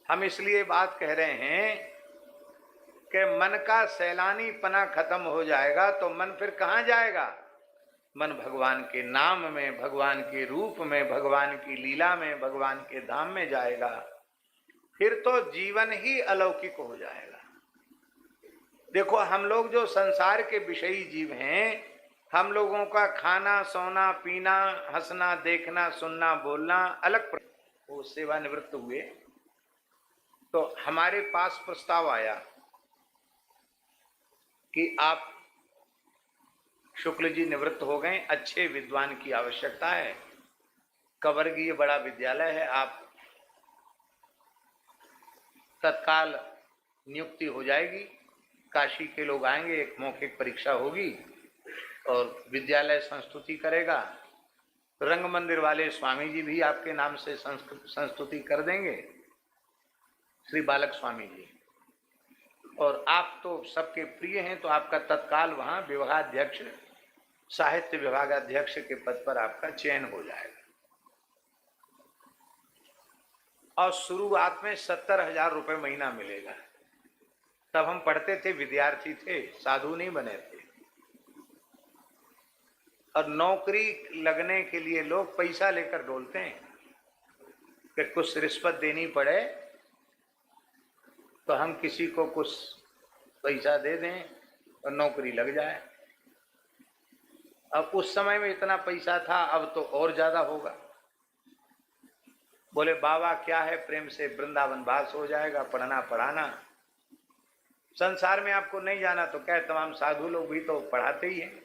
हम इसलिए बात कह रहे हैं कि मन का सैलानी पना खत्म हो जाएगा तो मन फिर कहाँ जाएगा? मन भगवान के नाम में, भगवान के रूप में, भगवान की लीला में, भगवान के धाम में जाएगा। फिर तो जीवन ही अलौकिक हो जाएगा। देखो, हम लोग जो संसार के विषयी जीव हैं, हम लोगों का खाना, सोना, पीना, हंसना, देखना, सुनना, बोलना अलग। वो सेवानिवृत्त हुए तो हमारे पास प्रस्ताव आया कि आप शुक्ल जी निवृत्त हो गए, अच्छे विद्वान की आवश्यकता है, कवर्गीय बड़ा विद्यालय है, आप तत्काल नियुक्ति हो जाएगी, काशी के लोग आएंगे, एक मौखिक परीक्षा होगी और विद्यालय संस्तुति करेगा। रंग मंदिर वाले स्वामी जी भी आपके नाम से संस्तुति कर देंगे, श्री बालक स्वामी जी, और आप तो सबके प्रिय हैं, तो आपका तत्काल वहां विभागाध्यक्ष, साहित्य विभागाध्यक्ष के पद पर आपका चयन हो जाएगा। और शुरुआत में 70,000 रुपये महीना मिलेगा। तब हम पढ़ते थे, विद्यार्थी थे, साधु नहीं बने थे। और नौकरी लगने के लिए लोग पैसा लेकर डोलते हैं कि कुछ रिश्वत देनी पड़े तो हम किसी को कुछ पैसा दे दें और नौकरी लग जाए। अब उस समय में इतना पैसा था, अब तो और ज्यादा होगा। बोले बाबा क्या है, प्रेम से वृंदावन वास हो जाएगा, पढ़ना पढ़ाना। संसार में आपको नहीं जाना तो क्या, तमाम साधु लोग भी तो पढ़ाते ही हैं।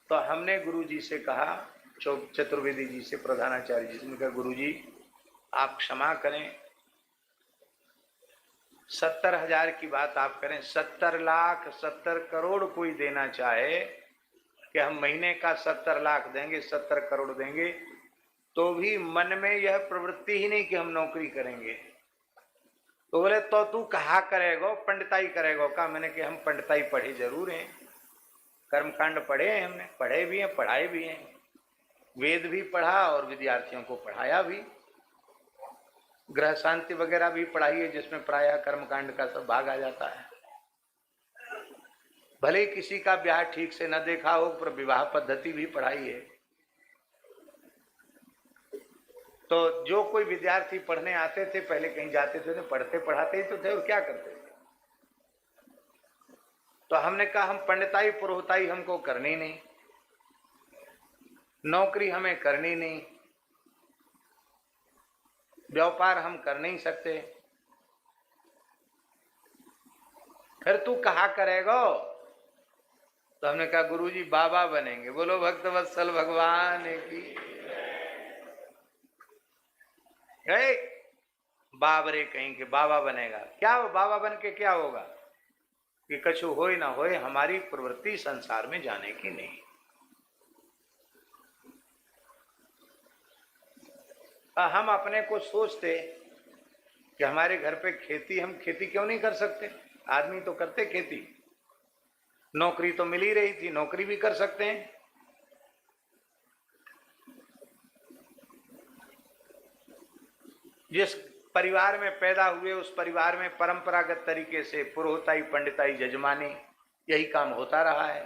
तो हमने गुरु जी से कहा, चतुर्वेदी जी से, प्रधानाचार्य जी से, उनका गुरु जी आप क्षमा करें, 70,000 की बात आप करें, 70 लाख 70 करोड़ कोई देना चाहे कि हम महीने का 70 लाख देंगे, 70 करोड़ देंगे, तो भी मन में यह प्रवृत्ति ही नहीं कि हम नौकरी करेंगे। तो बोले तो तू कहा करेगो, पंडिताई करेगो का? मैंने कि हम पंडिताई पढ़े जरूर हैं, कर्मकांड पढ़े हैं, हमने पढ़े भी हैं, पढ़ाए भी हैं, वेद भी पढ़ा और विद्यार्थियों को पढ़ाया भी, ग्रह शांति वगैरह भी पढ़ाई है, जिसमें प्रायः कर्मकांड का सब भाग आ जाता है। भले किसी का ब्याह ठीक से न देखा हो, पर विवाह पद्धति भी पढ़ाई है। तो जो कोई विद्यार्थी पढ़ने आते थे, पहले कहीं जाते थे तो पढ़ते पढ़ाते ही तो थे, और क्या करते थे। तो हमने कहा हम पंडिताई पुरोहिताई हमको करनी नहीं, नौकरी हमें करनी नहीं, व्यापार हम कर नहीं सकते, फिर तू कहा करेगो? तो हमने कहा गुरुजी बाबा बनेंगे। बोलो भक्त वत्सल भगवान की। बाबरे कहीं के बाबा बनेगा क्या? वो बाबा बन के क्या होगा? कि कछु होए ना होए, हमारी प्रवृत्ति संसार में जाने की नहीं। हम अपने को सोचते कि हमारे घर पे खेती, हम खेती क्यों नहीं कर सकते? आदमी तो करते खेती, नौकरी तो मिल ही रही थी, नौकरी भी कर सकते हैं। जिस परिवार में पैदा हुए उस परिवार में परंपरागत तरीके से पुरोहिताई, पंडिताई, जजमानी यही काम होता रहा है,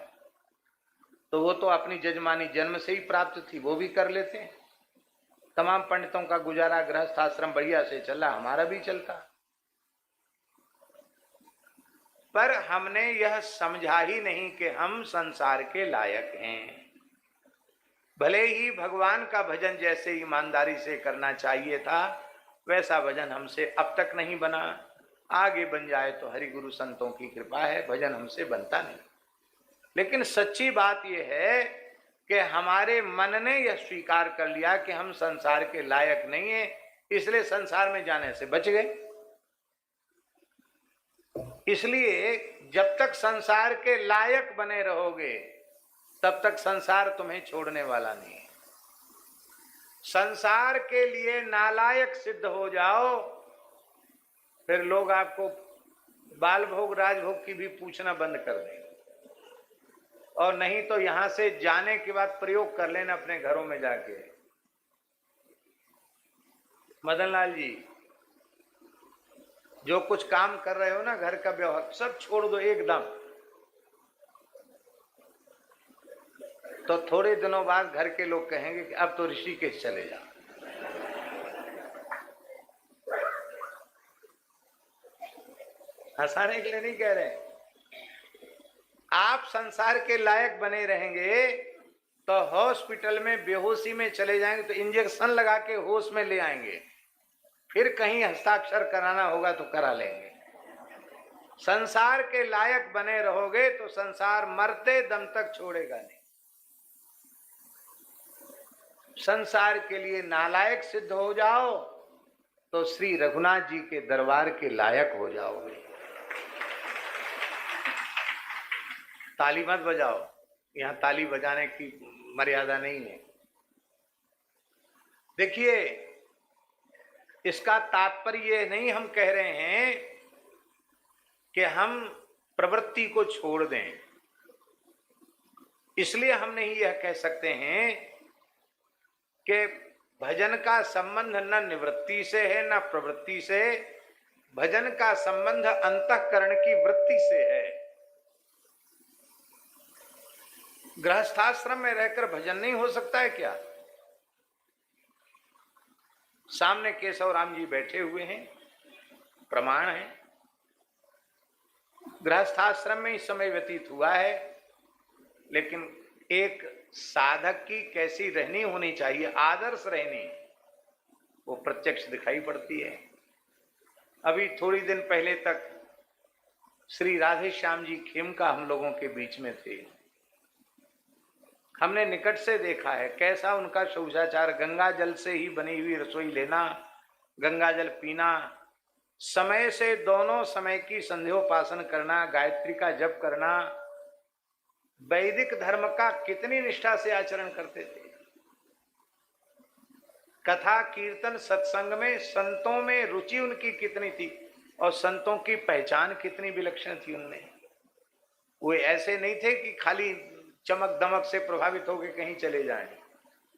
तो वो तो अपनी जजमानी जन्म से ही प्राप्त थी, वो भी कर लेते हैं। तमाम पंडितों का गुजारा गृहस्थ आश्रम बढ़िया से चला, हमारा भी चलता। पर हमने यह समझा ही नहीं कि हम संसार के लायक हैं। भले ही भगवान का भजन जैसे ईमानदारी से करना चाहिए था, वैसा भजन हमसे अब तक नहीं बना। आगे बन जाए तो हरि गुरु संतों की कृपा है, भजन हमसे बनता नहीं। लेकिन सच्ची बात यह है कि हमारे मन ने यह स्वीकार कर लिया कि हम संसार के लायक नहीं है, इसलिए संसार में जाने से बच गए। इसलिए जब तक संसार के लायक बने रहोगे, तब तक संसार तुम्हें छोड़ने वाला नहीं है। संसार के लिए नालायक सिद्ध हो जाओ, फिर लोग आपको बाल भोग राजभोग की भी पूछना बंद कर देंगे। और नहीं तो यहां से जाने के बाद प्रयोग कर लेना अपने घरों में जाके। मदन लाल जी, जो कुछ काम कर रहे हो ना, घर का व्यवहार सब छोड़ दो एकदम, तो थोड़े दिनों बाद घर के लोग कहेंगे कि अब तो ऋषिकेश चले जाओ। हंसाने के लिए नहीं कह रहे, आप संसार के लायक बने रहेंगे तो हॉस्पिटल में बेहोशी में चले जाएंगे तो इंजेक्शन लगा के होश में ले आएंगे, फिर कहीं हस्ताक्षर कराना होगा तो करा लेंगे। संसार के लायक बने रहोगे तो संसार मरते दम तक छोड़ेगा नहीं। संसार के लिए नालायक सिद्ध हो जाओ तो श्री रघुनाथ जी के दरबार के लायक हो जाओगे। ताली मत बजाओ, यहां ताली बजाने की मर्यादा नहीं है। देखिए, इसका तात्पर्य नहीं हम कह रहे हैं कि हम प्रवृत्ति को छोड़ दें, इसलिए हम नहीं यह कह सकते हैं कि भजन का संबंध न निवृत्ति से है न प्रवृत्ति से, भजन का संबंध अंतःकरण की वृत्ति से है। गृहस्थाश्रम में रहकर भजन नहीं हो सकता है क्या? सामने केशव राम जी बैठे हुए हैं, प्रमाण है। गृहस्थाश्रम में इस समय व्यतीत हुआ है, लेकिन एक साधक की कैसी रहनी होनी चाहिए, आदर्श रहनी, वो प्रत्यक्ष दिखाई पड़ती है। अभी थोड़ी दिन पहले तक श्री राधे श्याम जी खेमका हम लोगों के बीच में थे। हमने निकट से देखा है कैसा उनका शौचाचार, गंगा जल से ही बनी हुई रसोई लेना, गंगा जल पीना, समय से दोनों समय की संध्योपासन करना, गायत्री का जप करना, वैदिक धर्म का कितनी निष्ठा से आचरण करते थे। कथा कीर्तन सत्संग में संतों में रुचि उनकी कितनी थी और संतों की पहचान कितनी विलक्षण थी उनमें। वो ऐसे नहीं थे कि खाली चमक दमक से प्रभावित होकर कहीं चले जाएं।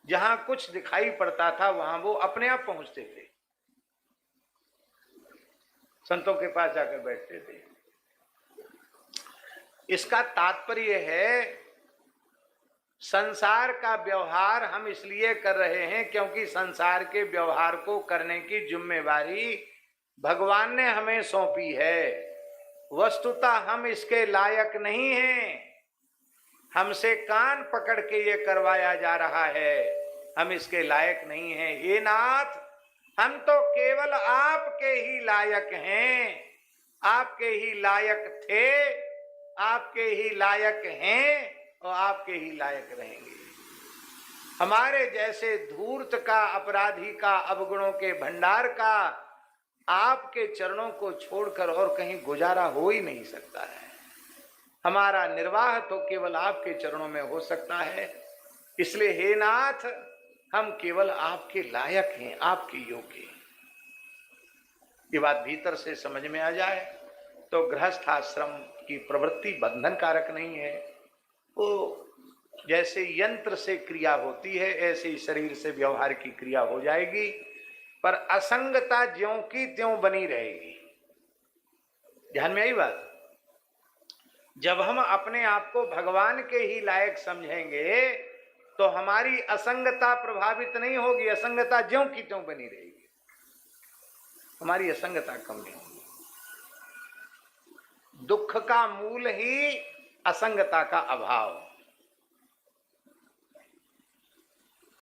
जहां कुछ दिखाई पड़ता था वहां वो अपने आप पहुंचते थे, संतों के पास जाकर बैठते थे। इसका तात्पर्य है संसार का व्यवहार हम इसलिए कर रहे हैं क्योंकि संसार के व्यवहार को करने की जिम्मेवारी भगवान ने हमें सौंपी है। वस्तुतः हम इसके लायक नहीं हैं, हमसे कान पकड़ के ये करवाया जा रहा है, हम इसके लायक नहीं हैं। हे नाथ, हम तो केवल आपके ही लायक हैं, आपके ही लायक थे, आपके ही लायक हैं और आपके ही लायक रहेंगे। हमारे जैसे धूर्त का, अपराधी का, अवगुणों के भंडार का आपके चरणों को छोड़कर और कहीं गुजारा हो ही नहीं सकता है। हमारा निर्वाह तो केवल आपके चरणों में हो सकता है। इसलिए हे नाथ, हम केवल आपके लायक हैं, आपके योग्य हैं। ये बात भीतर से समझ में आ जाए तो गृहस्थ आश्रम की प्रवृत्ति बंधन कारक नहीं है। वो जैसे यंत्र से क्रिया होती है ऐसे ही शरीर से व्यवहार की क्रिया हो जाएगी, पर असंगता ज्यों की त्यों बनी रहेगी। ध्यान में आई बात? जब हम अपने आप को भगवान के ही लायक समझेंगे तो हमारी असंगता प्रभावित नहीं होगी, असंगता ज्यों की त्यों बनी रहेगी, हमारी असंगता कम नहीं होगी। दुख का मूल ही असंगता का अभाव।